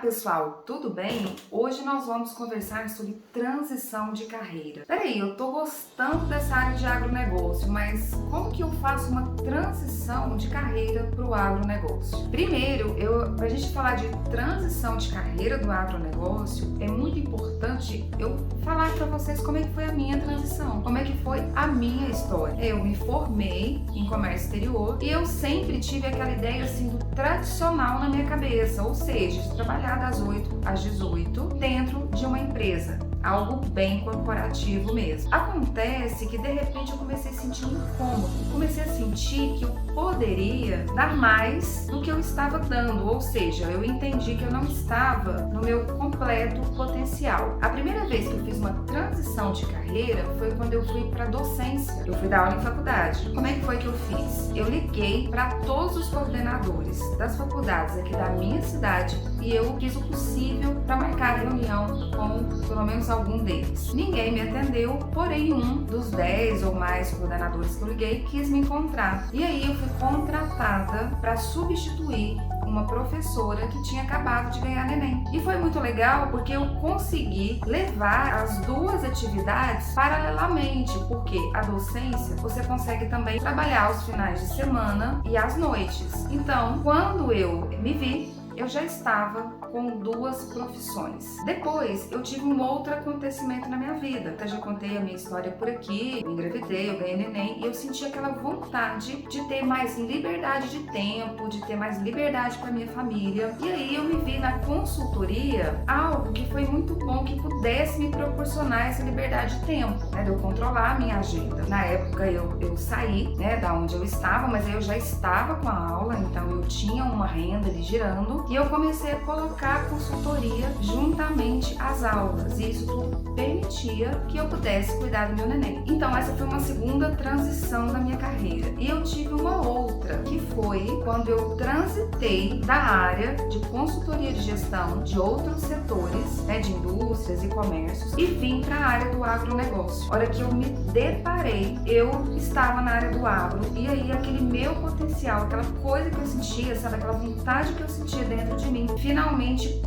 pessoal, tudo bem? Hoje nós vamos conversar sobre transição de carreira. Peraí, eu tô gostando dessa área de agronegócio, mas como que eu faço uma transição de carreira para o agronegócio? Primeiro, pra gente falar de transição de carreira do agronegócio, é muito importante eu falar para vocês como é que foi a minha transição, como é que foi a minha história. Eu me formei em comércio exterior e eu sempre tive aquela ideia assim do tradicional na minha cabeça, ou seja, de trabalhar das 8 às 18 dentro de uma empresa, algo bem corporativo mesmo. Acontece que de repente eu comecei a sentir um incômodo, comecei a sentir que eu poderia dar mais do que eu estava dando, ou seja, eu entendi que eu não estava no meu completo potencial. A primeira vez que eu fiz uma transição de carreira foi quando eu fui para docência, eu fui dar aula em faculdade. Como é que foi que eu fiz? Eu liguei para todos os coordenadores das faculdades aqui da minha cidade e eu fiz o possível para marcar reunião com pelo menos algum deles. Ninguém me atendeu, porém um dos 10 ou mais coordenadores que eu liguei quis me encontrar. E aí eu fui contratada para substituir uma professora que tinha acabado de ganhar neném. E foi muito legal porque eu consegui levar as duas atividades paralelamente, porque a docência você consegue também trabalhar aos finais de semana e às noites. Então, quando eu me vi, eu já estava com duas profissões. Depois, eu tive um outro acontecimento na minha vida. Até já contei a minha história por aqui. Eu engravidei, eu ganhei neném e eu senti aquela vontade de ter mais liberdade de tempo, de ter mais liberdade para minha família. E aí eu me vi na consultoria algo que foi muito bom que pudesse me proporcionar essa liberdade de tempo, né, de eu controlar a minha agenda. Na época eu saí, né, da onde eu estava, mas aí eu já estava com a aula, então eu tinha uma renda ali girando. E eu comecei a colocar a consultoria juntamente às aulas, e isso tudo permitia que eu pudesse cuidar do meu neném. Então essa foi uma segunda transição da minha carreira. E eu tive uma outra, que foi quando eu transitei da área de consultoria de gestão de outros setores, né, de indústrias e comércios, e vim para a área do agronegócio. A hora que eu me deparei, eu estava na área do agro, e aí aquele meu potencial, aquela coisa que eu sentia, sabe, aquela vontade que eu sentia dentro de mim, finalmente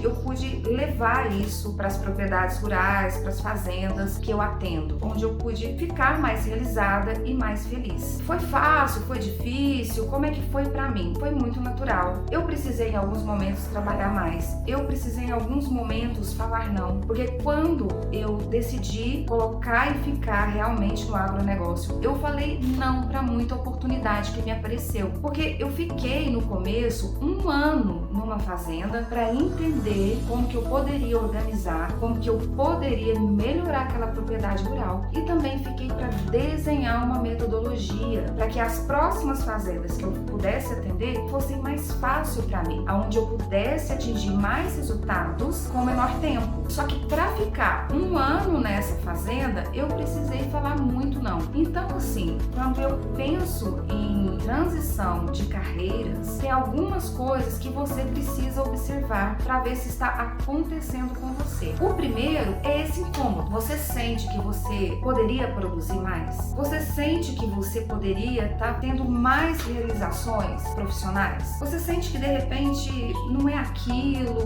eu pude levar isso para as propriedades rurais, para as fazendas que eu atendo, onde eu pude ficar mais realizada e mais feliz. Foi fácil? Foi difícil? Como é que foi para mim? Foi muito natural. Eu precisei em alguns momentos trabalhar mais, eu precisei em alguns momentos falar não, porque quando eu decidi colocar e ficar realmente no agronegócio, eu falei não para muita oportunidade que me apareceu, porque eu fiquei no começo um ano numa fazenda para entender como que eu poderia organizar, como que eu poderia melhorar aquela propriedade rural, e também fiquei para desenhar uma metodologia para que as próximas fazendas que eu pudesse atender fossem mais fácil para mim, onde eu pudesse atingir mais resultados com menor tempo. Só que para ficar um ano nessa fazenda, eu precisei falar muito não. Então assim, quando eu penso em transição de carreiras, tem algumas coisas que você precisa observar para ver se está acontecendo com você. O primeiro é esse incômodo. Você sente que você poderia produzir mais? Você sente que você poderia estar tendo mais realizações profissionais? Você sente que de repente não é aquilo?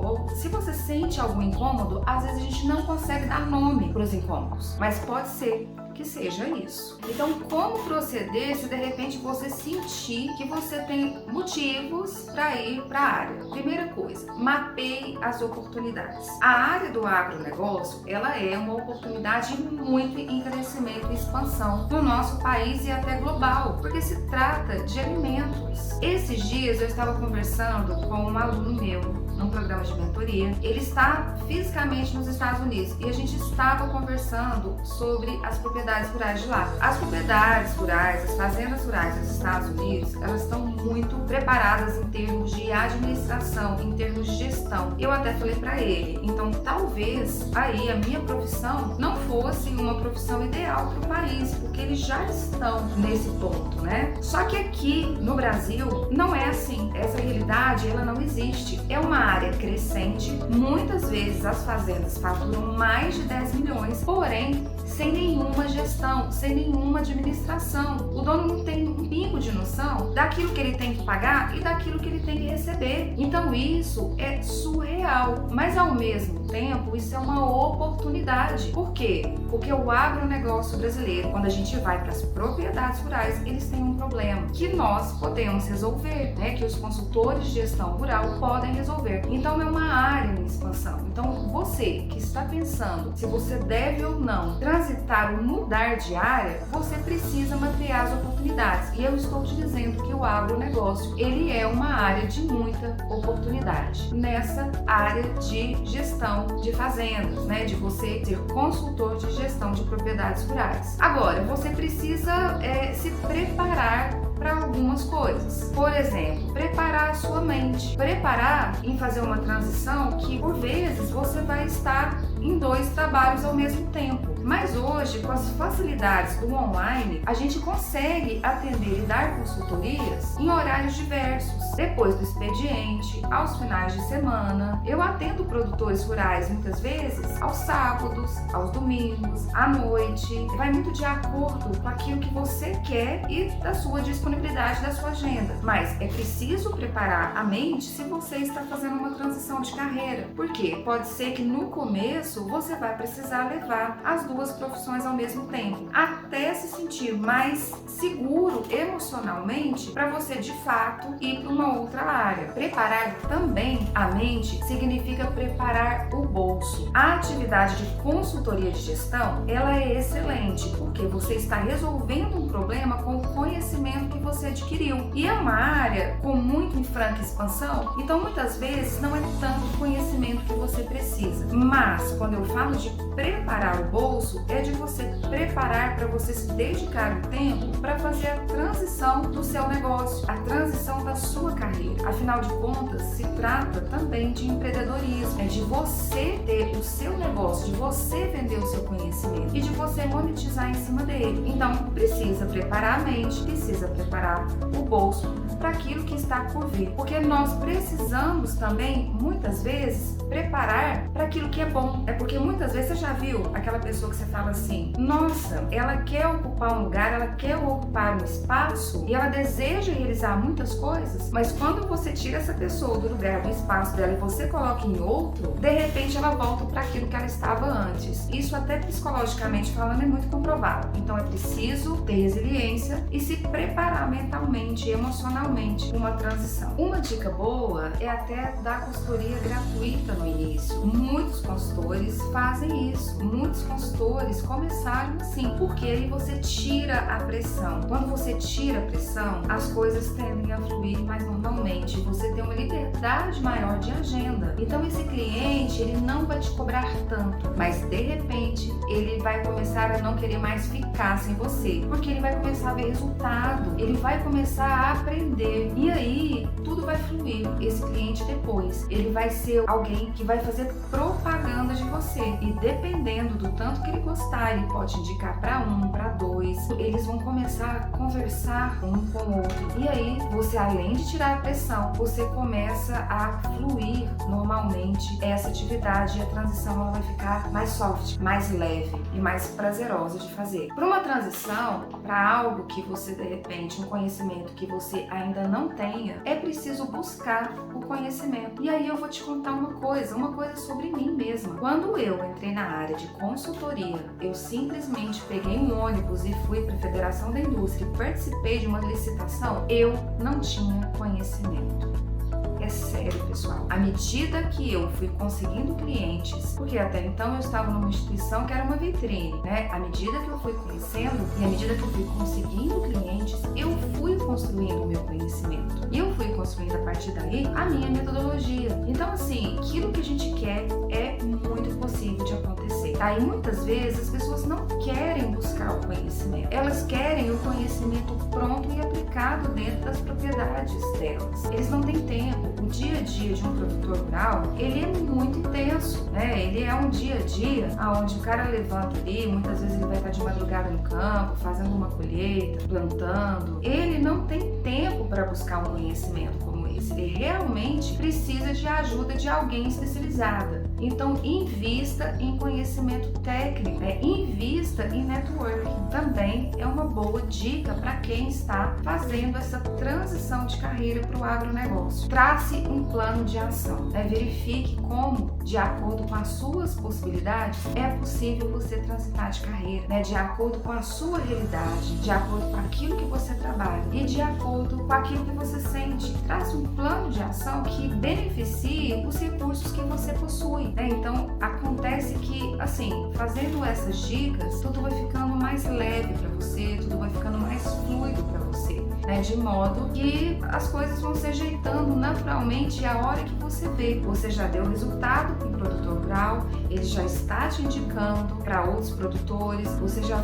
Ou se você sente algum incômodo, às vezes a gente não consegue dar nome para os incômodos, mas pode ser que seja isso. Então, como proceder se de repente você sentir que você tem motivos para ir para a área? Primeira coisa, mapeie as oportunidades. A área do agronegócio, ela é uma oportunidade muito em crescimento e expansão no nosso país e até global, porque se trata de alimentos. Esses dias eu estava conversando com um aluno meu num programa de mentoria. Ele está fisicamente nos Estados Unidos e a gente estava conversando sobre as propriedades rurais de lá. As propriedades rurais, as fazendas rurais dos Estados Unidos, elas estão muito preparadas em termos de administração, em termos de gestão. Eu até falei para ele, então talvez aí a minha profissão não fosse uma profissão ideal para o país, porque eles já estão nesse ponto, né? Só que aqui no Brasil não é assim. Essa realidade, ela não existe. É uma área crescente, muitas vezes as fazendas faturam mais de 10 milhões, porém sem nenhuma gestão, sem nenhuma administração. O dono não tem um pingo de noção daquilo que ele tem que pagar e daquilo que ele tem que receber. Então isso é super ideal, mas ao mesmo tempo isso é uma oportunidade. Por quê? Porque o agronegócio brasileiro, quando a gente vai para as propriedades rurais, eles têm um problema que nós podemos resolver, né? Que os consultores de gestão rural podem resolver. Então é uma área em expansão. Então você que está pensando se você deve ou não transitar ou mudar de área, você precisa mapear as oportunidades. E eu estou te dizendo que o agronegócio, ele é uma área de muita oportunidade. Nessa área de gestão de fazendas, né? De você ser consultor de gestão de propriedades rurais. Agora, você precisa se preparar para algumas coisas. Por exemplo, preparar a sua mente. Preparar em fazer uma transição que, por vezes, você vai estar em 2 trabalhos ao mesmo tempo. Mas hoje, com as facilidades do online, a gente consegue atender e dar consultorias em horários diversos. Depois do expediente, aos finais de semana. Eu atendo produtores rurais muitas vezes aos sábados, aos domingos, à noite. Vai muito de acordo com aquilo que você quer e da sua disponibilidade, da sua agenda. Mas é preciso preparar a mente se você está fazendo uma transição de carreira. Por quê? Pode ser que no começo você vai precisar levar as 2 profissões ao mesmo tempo, até se sentir mais seguro emocionalmente para você de fato ir para uma outra área. Preparar também a mente significa preparar o bolso. A atividade de consultoria de gestão, ela é excelente, porque você está resolvendo um problema com o conhecimento que você adquiriu. E é uma área com muito em franca expansão, então muitas vezes não é tanto conhecimento que você precisa. Mas quando eu falo de preparar o bolso, é de você preparar para você se dedicar um tempo para fazer a transição do seu negócio, a transição da sua carreira. Afinal de contas, se trata também de empreendedorismo, é de você ter o seu negócio, de você vender o seu conhecimento e de você monetizar em cima dele. Então, precisa preparar a mente, precisa preparar o bolso para aquilo que está por vir, porque nós precisamos também, muitas vezes, preparar para aquilo que é bom. É porque muitas vezes você já viu aquela pessoa que você fala assim, nossa, ela quer ocupar um lugar, ela quer ocupar um espaço e ela deseja realizar muitas coisas, mas quando você tira essa pessoa do lugar, do espaço dela e você coloca em outro, de repente ela volta para aquilo que ela estava antes. Isso até psicologicamente falando é muito comprovado. Então é preciso ter resiliência e se preparar mentalmente, emocionalmente para uma transição. Uma dica boa é até dar consultoria gratuita no início. Muitos consultores fazem isso. Muitos consultores começaram assim, porque aí você tira a pressão. Quando você tira a pressão, as coisas tendem a fluir mais normalmente. Você tem uma liberdade maior de agenda. Então esse cliente, ele não vai te cobrar tanto, mas de repente ele vai começar a não querer mais ficar sem você, porque ele vai começar a ver resultado, ele vai começar a aprender e aí tudo vai fluir. Esse cliente depois, ele vai ser alguém que vai fazer propaganda de você e dependendo do tanto que ele gostar, ele pode indicar para 1, para 2, eles vão começar a conversar um com o outro e aí você, além de tirar a pressão, você começa a fluir normalmente essa atividade e a transição ela vai ficar mais soft, mais leve e mais prazerosa de fazer. Para uma transição, para algo que você de repente, um conhecimento que você ainda não tenha, é preciso buscar o conhecimento. E aí eu vou te contar uma coisa sobre mim mesma. Quando eu entrei na área de consultoria, eu simplesmente peguei um ônibus e fui para a Federação da Indústria e participei de uma licitação, eu não tinha conhecimento. É sério, pessoal. À medida que eu fui conseguindo clientes, porque até então eu estava numa instituição que era uma vitrine, né? À medida que eu fui conhecendo e à medida que eu fui conseguindo clientes, eu fui construindo o meu conhecimento. E eu fui construindo a partir daí a minha metodologia. Então, assim, aquilo que a gente quer é muito possível de acontecer. Aí, muitas vezes, as pessoas não querem buscar o conhecimento. Elas querem o conhecimento pronto e aplicado dentro das propriedades delas. Eles não têm tempo. O dia a dia de um produtor rural, ele é muito intenso, né? Ele é um dia a dia onde o cara levanta ali, muitas vezes ele vai estar de madrugada no campo, fazendo uma colheita, plantando. Ele não tem tempo para buscar um conhecimento como se ele realmente precisa de ajuda de alguém especializada. Então, invista em conhecimento técnico, invista em networking. Também é uma boa dica para quem está fazendo essa transição de carreira para o agronegócio. Trace um plano de ação. Verifique como, de acordo com as suas possibilidades, é possível você transitar de carreira, de acordo com a sua realidade, de acordo com aquilo que você trabalha e de acordo com aquilo que você sente. Trace um plano de ação que beneficie os recursos que você possui. Então, acontece que, assim, fazendo essas dicas, tudo vai ficando mais leve para você, tudo vai ficando mais fluido para você, de modo que as coisas vão se ajeitando naturalmente a hora que você vê. Você já deu resultado com o produtor rural, ele já está te indicando para outros produtores, você já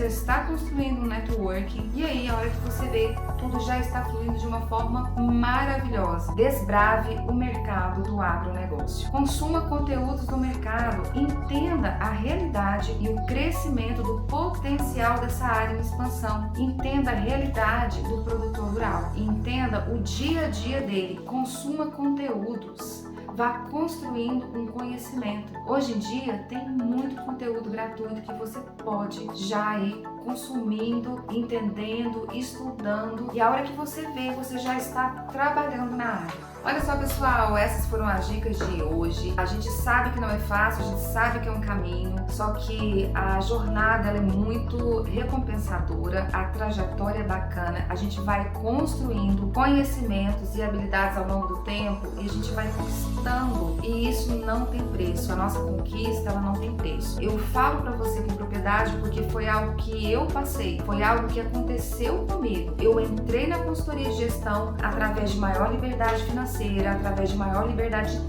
está construindo um networking, e aí a hora que você vê, tudo já está fluindo de uma forma maravilhosa. Desbrave o mercado do agronegócio. Consuma conteúdos do mercado, entenda a realidade e o crescimento do potencial dessa área em expansão. Entenda a realidade do produtor rural, entenda o dia a dia dele. Consuma conteúdos. Vá construindo um conhecimento. Hoje em dia tem muito conteúdo gratuito que você pode já ir consumindo, entendendo, estudando, e a hora que você vê, você já está trabalhando na área. Olha só, pessoal, essas foram as dicas de hoje. A gente sabe que não é fácil, a gente sabe que é um caminho, só que a jornada ela é muito recompensadora, a trajetória é bacana, a gente vai construindo conhecimentos e habilidades ao longo do tempo e a gente vai conquistando, e isso não tem preço. A nossa conquista, ela não tem preço. Eu falo pra você com propriedade porque foi algo que eu passei, foi algo que aconteceu comigo. Eu entrei na consultoria de gestão através de maior liberdade financeira, através de maior liberdade de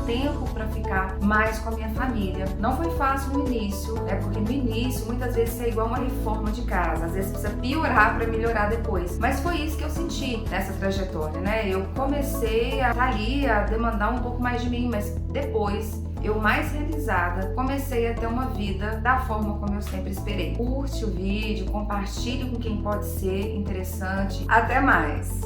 tempo para ficar mais com a minha família. Não foi fácil no início, porque no início muitas vezes é igual uma reforma de casa, às vezes precisa piorar para melhorar depois. Mas foi isso que eu senti nessa trajetória, Eu comecei a demandar um pouco mais de mim, mas depois, eu mais realizada, comecei a ter uma vida da forma como eu sempre esperei. Curte o vídeo, compartilhe com quem pode ser interessante. Até mais!